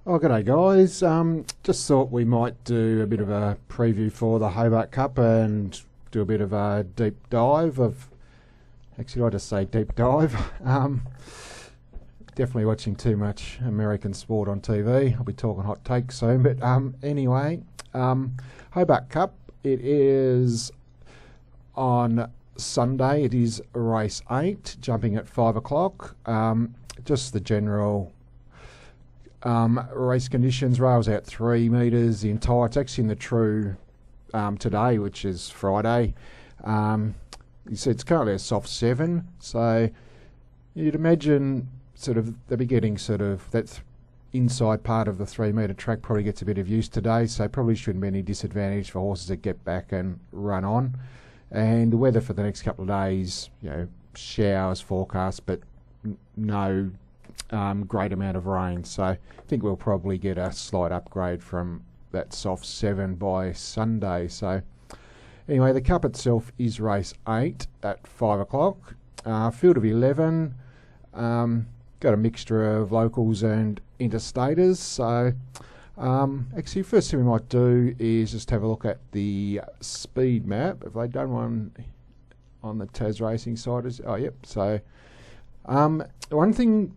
Oh, g'day guys. Just thought we might do a bit of a preview for the Hobart Cup and do a bit of a deep dive of... Actually, I just say deep dive. Definitely watching too much American sport on TV. I'll be talking hot takes soon. But anyway, Hobart Cup, it is on Sunday. It is race 8, jumping at 5 o'clock. Just the general... race conditions, rails out 3 metres, the entire, it's actually in the true today, which is Friday. You see it's currently a soft 7, so you'd imagine sort of they'll be getting sort of that inside part of the 3 metre track probably gets a bit of use today, so probably shouldn't be any disadvantage for horses that get back and run on. And the weather for the next couple of days, you know, showers forecast, but no great amount of rain, so I think we'll probably get a slight upgrade from that soft 7 by Sunday. So anyway, the Cup itself is race 8 at 5 o'clock. Field of 11, got a mixture of locals and interstaters. So actually, first thing we might do is just have a look at the speed map. Have they done one on the Tas Racing side? Oh, yep. So one thing,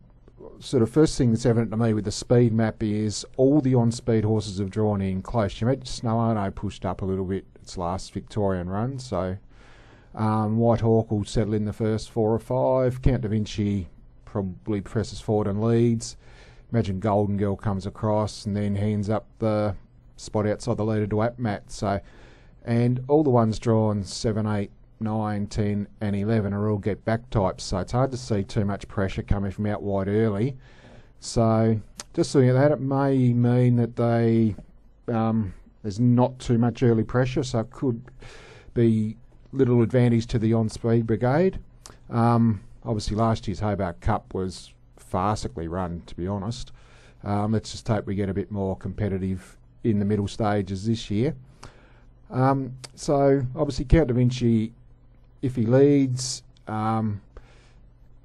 sort of first thing that's evident to me with the speed map is all the on-speed horses have drawn in close. You imagine Snow pushed up a little bit its last Victorian run, so White Hawk will settle in the first 4 or 5. Count Da Vinci probably presses forward and leads. Imagine Golden Girl comes across and then hands up the spot outside the leader to Apmat. So, and all the ones drawn 7, 8, 9, 10 and 11 are all get back types, so it's hard to see too much pressure coming from out wide early. So just looking at that, it may mean that they there's not too much early pressure, so it could be little advantage to the on-speed brigade. Obviously last year's Hobart Cup was farcically run, to be honest. Let's just hope we get a bit more competitive in the middle stages this year. So obviously Count Da Vinci, if he leads,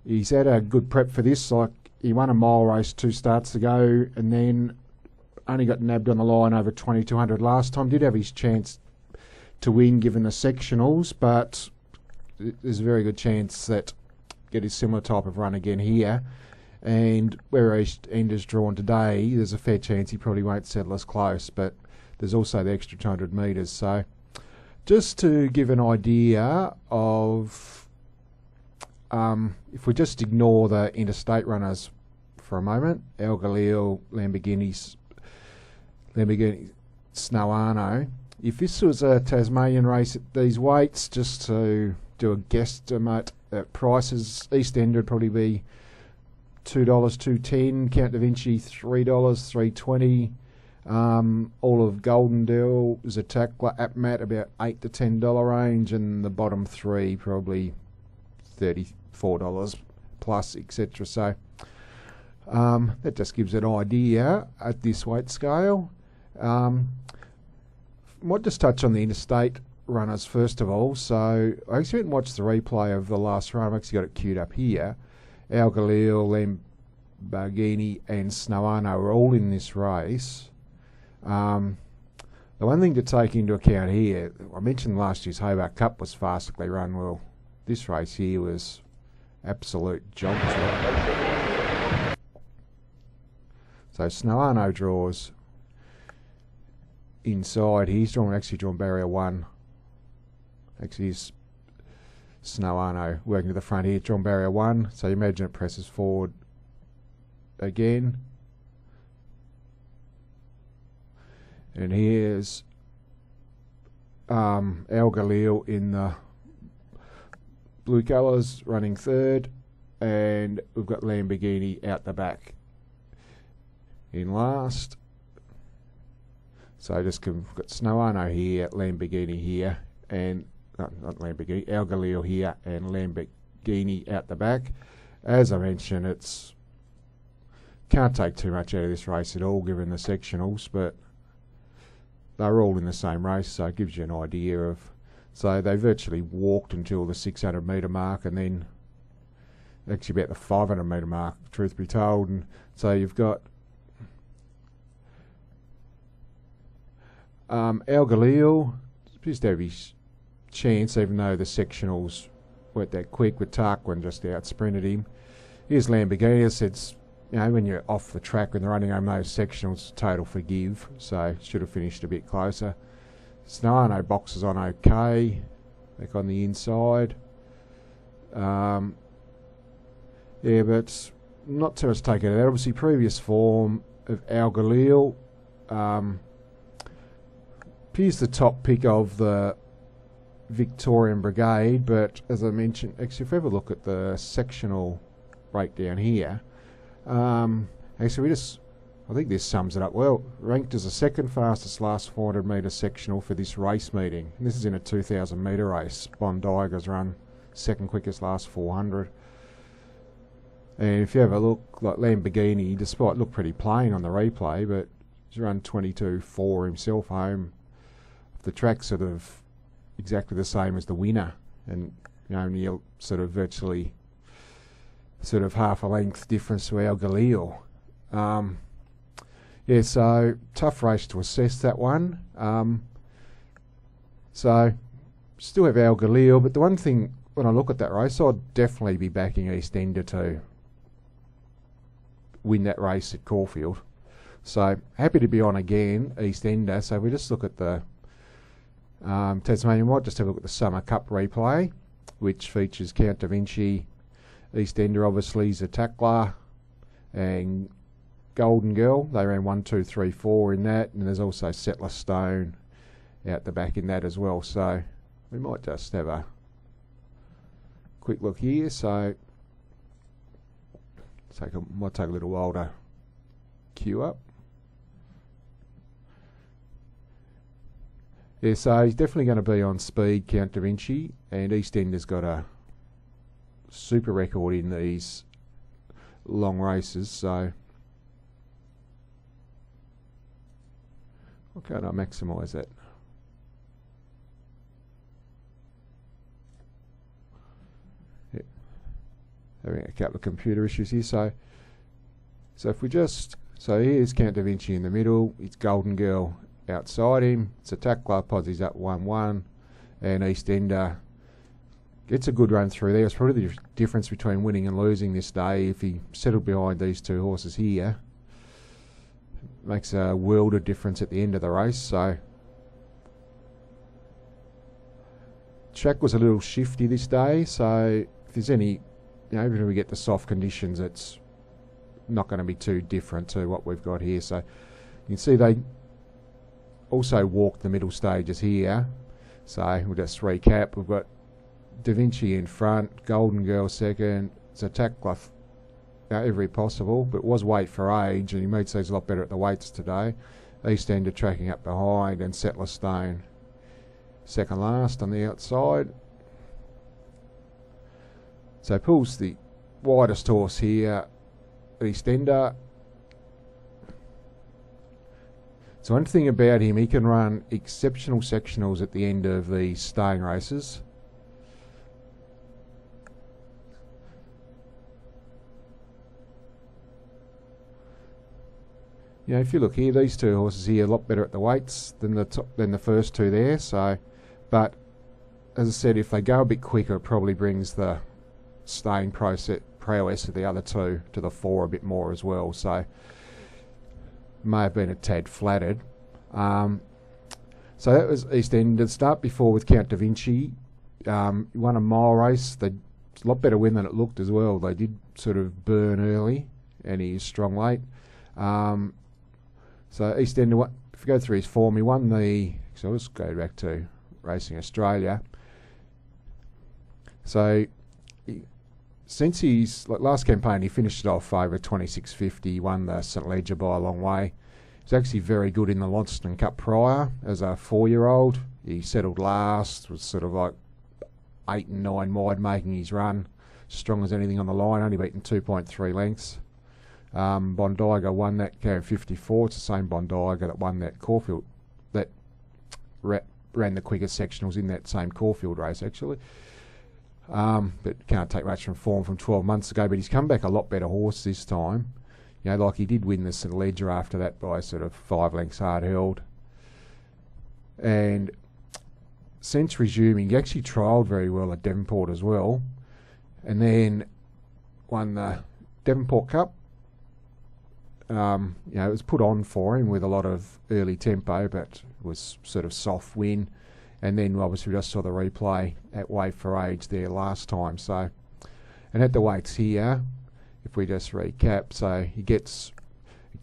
he's had a good prep for this. Like, he won a mile race 2 starts ago and then only got nabbed on the line over 2200 last time. Did have his chance to win given the sectionals, but there's a very good chance that get a similar type of run again here. And where East End is drawn today, there's a fair chance he probably won't settle as close, but there's also the extra 200 metres. So just to give an idea of, if we just ignore the interstate runners for a moment, El Galil, Lamborghini, Snow, if this was a Tasmanian race at these weights, just to do a guesstimate at prices, East End would probably be $2, $2.10, Count Da Vinci $3, $3.20. All of Golden Girl is a tackler at Matt about $8 to $10 range, and the bottom 3 probably $34 plus, etc. So that just gives an idea at this weight scale. Might just touch on the interstate runners first of all. So I actually went and watched the replay of the last run. I've actually got it queued up here. Al Galil, Lamborghini and Snow are all in this race. The one thing to take into account here, I mentioned last year's Hobart Cup was farcically run. Well, this race here was absolute jogs. So Snow draws inside. He's actually drawn barrier 1. Actually, he's Snow working to the front here, drawn barrier 1. So you imagine it presses forward again. And here's El Galil in the blue colours running 3rd, and we've got Lamborghini out the back in last. So just we've got Snow here, Lamborghini here, and not Lamborghini, El Galil here, and Lamborghini out the back. As I mentioned, it's can't take too much out of this race at all, given the sectionals, but they're all in the same race, so it gives you an idea of. So they virtually walked until the 600 metre mark, and then actually about the 500 metre mark, truth be told. And so you've got Al Galil appears to have his chance, even though the sectionals weren't that quick with Tarquin just out sprinted him. Here's Lamborghini. It's, you know, when you're off the track when they're running home those sectionals, total forgive. So should have finished a bit closer. Snarno boxes on okay. Back on the inside. Yeah, but not too much taken out of that. Obviously, previous form of Al Galil appears the top pick of the Victorian Brigade, but as I mentioned, actually, if we ever look at the sectional breakdown here, actually, I think this sums it up well. Ranked as the second fastest last 400 metre sectional for this race meeting. And this is in a 2,000 metre race. Bondiga's run second quickest last 400. And if you have a look, like Lamborghini, despite look pretty plain on the replay, but he's run 22.4 himself home. The track's sort of exactly the same as the winner, and you know, only sort of virtually sort of half a length difference to Al Galil. Yeah, so tough race to assess that one. So still have Al Galil, but the one thing when I look at that race, I'd definitely be backing EastEnder to win that race at Caulfield. So happy to be on again, EastEnder. So if we just look at the Tasmania, might just have a look at the Summer Cup replay, which features Count Da Vinci, EastEnder obviously is a tackler, and Golden Girl. They ran 1, 2, 3, 4 in that, and there's also Settler Stone out the back in that as well. So we might just have a quick look here. So might take a little while to queue up. Yeah, so he's definitely going to be on speed, Count Da Vinci, and EastEnder's got a super record in these long races, so why can't I maximise that? Yeah. Having a couple of computer issues here, so if we just, so here's Count Da Vinci in the middle, it's Golden Girl outside him, it's a tackler, Posse's up 1-1, and EastEnder gets a good run through there. It's probably the difference between winning and losing this day. If he settled behind these two horses here, it makes a world of difference at the end of the race. So track was a little shifty this day, so if there's any, you know, even if we get the soft conditions, it's not going to be too different to what we've got here. So you can see they also walked the middle stages here. So we'll just recap. We've got Da Vinci in front, Golden Girl second. It's a tackler every possible, but was weight for age, and he meets these a lot better at the weights today. EastEnder tracking up behind, and Settler Stone second last on the outside. So pulls the widest horse here, EastEnder. So one thing about him, he can run exceptional sectionals at the end of these staying races. You know, if you look here, these two horses here are a lot better at the weights than the first two there. So, but as I said, if they go a bit quicker, it probably brings the staying prowess of the other two to the fore a bit more as well. So may have been a tad flattered. So that was EastEnder. Start before with Count Da Vinci. Won a mile race. It's a lot better win than it looked as well. They did sort of burn early, and he's strong late. So EastEnder, if you go through his form, he won the, so I'll just go back to Racing Australia. So since he's, like last campaign, he finished it off over 26.50, won the St Leger by a long way. He's actually very good in the Launceston Cup prior as a 4-year-old. He settled last, was sort of like 8 and 9 wide making his run. Strong as anything on the line, only beaten 2.3 lengths. Bondiga won that carrying 54. It's the same Bondiga that won that Caulfield, that ran the quickest sectionals in that same Caulfield race actually. But can't take much from form from 12 months ago, but he's come back a lot better horse this time. You know, like he did win the St Leger after that by sort of 5 lengths hard held. And since resuming, he actually trialled very well at Devonport as well, and then won the Devonport Cup. You know, it was put on for him with a lot of early tempo, but it was sort of soft win. And then obviously we just saw the replay at Weight for Age there last time. So, and at the weights here, if we just recap, so he gets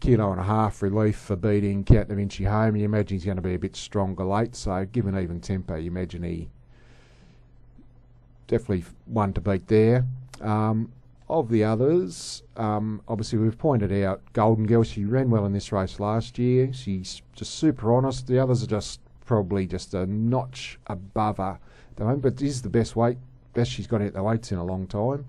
1.5 kilos relief for beating Count Da Vinci home. You imagine he's going to be a bit stronger late, so given even tempo, you imagine he definitely one to beat there. Of the others, obviously we've pointed out Golden Girl. She ran well in this race last year. She's just super honest. The others are just probably just a notch above her at the moment, but this is the best she's got at the weights in a long time.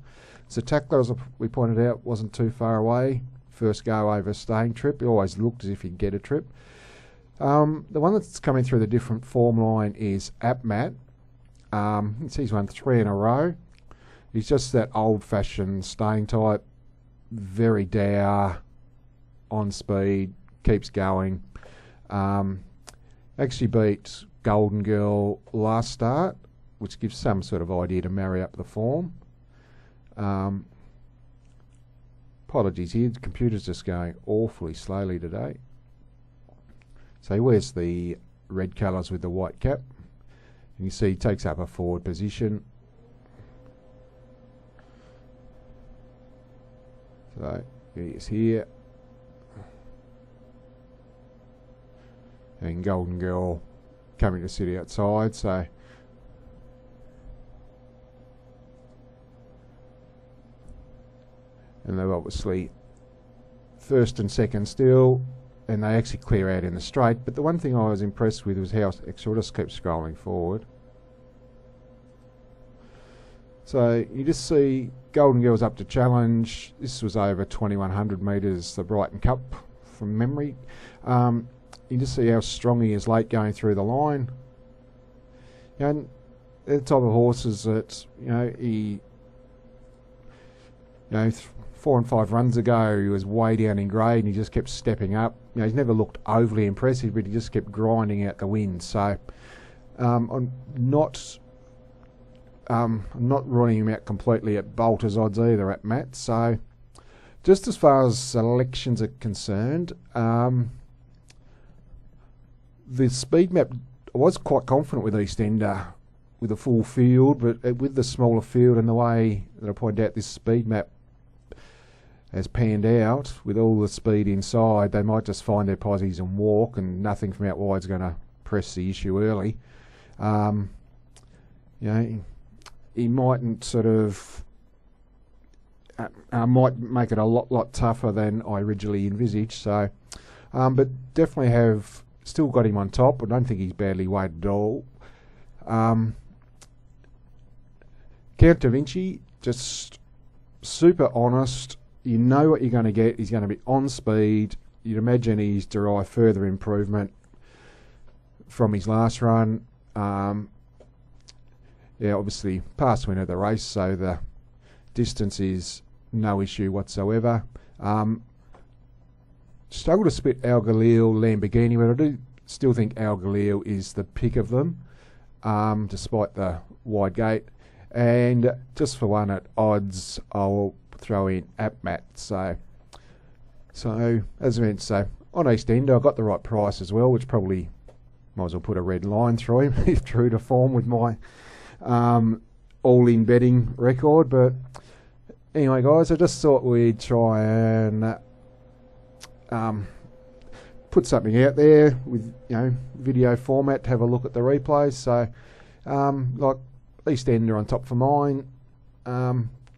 So Tackler, as we pointed out, wasn't too far away. First go over a staying trip. He always looked as if he'd get a trip. The one that's coming through the different form line is Apmat. He's won 3 in a row. He's just that old-fashioned staying type, very dour, on speed, keeps going. Actually beat Golden Girl last start, which gives some sort of idea to marry up the form. Apologies here, the computer's just going awfully slowly today. So he wears the red colours with the white cap. And you see he takes up a forward position. So he is here. And Golden Girl coming to sit outside, so and they're obviously first and second still, and they actually clear out in the straight. But the one thing I was impressed with was how Exodus kept scrolling forward. So you just see Golden Girl's up to challenge. This was over 2100 metres, the Brighton Cup from memory. You just see how strong he is late going through the line. And the type of horses that, he, 4 and 5 runs ago, he was way down in grade and he just kept stepping up. He's never looked overly impressive, but he just kept grinding out the wins. So I'm not ruling him out completely at Bolter's odds either at Matt. So just as far as selections are concerned, the speed map, I was quite confident with EastEnder with a full field, but with the smaller field and the way that I pointed out this speed map has panned out with all the speed inside, they might just find their posies and walk, and nothing from out wide is going to press the issue early. He mightn't sort of might make it a lot tougher than I originally envisaged. So, but definitely have still got him on top. I don't think he's badly weighted at all. Count Da Vinci, just super honest. You know what you're going to get. He's going to be on speed. You'd imagine he's derived further improvement from his last run. Obviously past winner of the race, so the distance is no issue whatsoever. Struggle to split Al Galil, Lamborghini, but I do still think Al Galil is the pick of them, despite the wide gate. And just for one at odds, I'll throw in Apmat. So as I mentioned, on EastEnder, I got the right price as well, which probably might as well put a red line through him if true to form with my all-in betting record. But anyway, guys, I just thought we'd try and put something out there with video format to have a look at the replays. So like EastEnder on top for mine.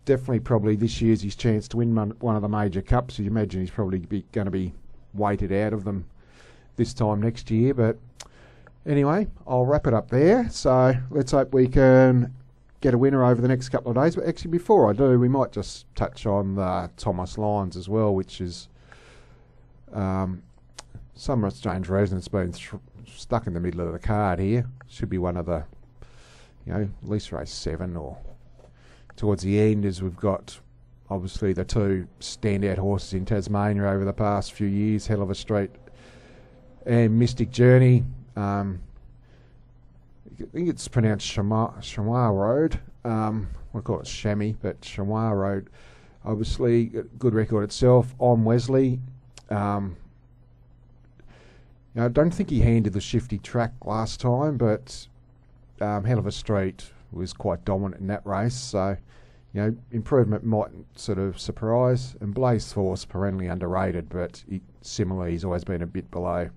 Definitely probably this year's his chance to win one of the major cups. You imagine he's probably going to be weighted out of them this time next year. But anyway, I'll wrap it up there. So let's hope we can get a winner over the next couple of days. But actually, before I do, we might just touch on the Thomas Lyons as well, which is some strange reason it's been stuck in the middle of the card here. Should be one of the, at least race 7 or towards the end, as we've got obviously the two standout horses in Tasmania over the past few years, Hell of a Street and Mystic Journey. think it's pronounced Chamois Road. We'll call it Chamois, but Chamois Road. Obviously, good record itself. On Wesley. I don't think he handled the shifty track last time, but Hell of a Street was quite dominant in that race. So, improvement might sort of surprise. And Blaze Force, perennially underrated, but similarly, he's always been a bit below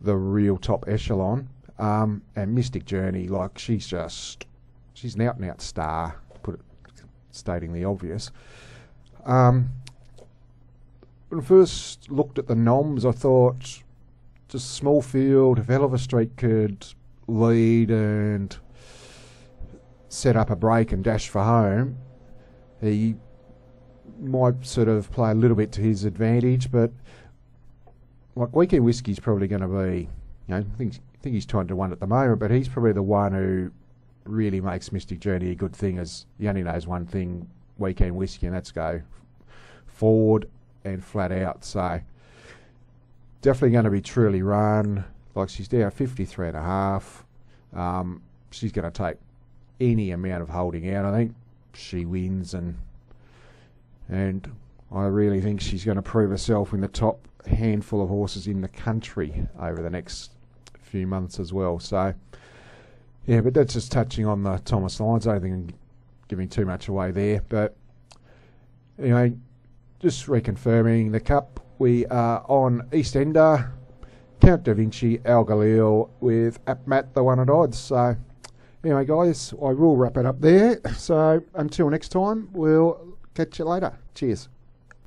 the real top echelon. And Mystic Journey, like she's an out and out star, stating the obvious. When I first looked at the noms, I thought just small field, if Hell of a Street could lead and set up a break and dash for home, he might sort of play a little bit to his advantage. But like Weekend Whiskey's probably going to be, I think he's 2-1 at the moment, but he's probably the one who really makes Mystic Journey a good thing, as he only knows one thing, Weekend Whiskey, and that's go forward and flat out. So definitely going to be truly run. Like she's down 53.5. She's going to take any amount of holding out. I think she wins, and I really think she's going to prove herself in the top handful of horses in the country over the next few months as well. So yeah, but that's just touching on the Thomas Lyons. I don't think I'm giving too much away there. But anyway, just reconfirming the Cup. We are on EastEnder, Count Da Vinci, Al Galil with Matt the one at odds. So anyway, guys, I will wrap it up there. So until next time, we'll catch you later. Cheers.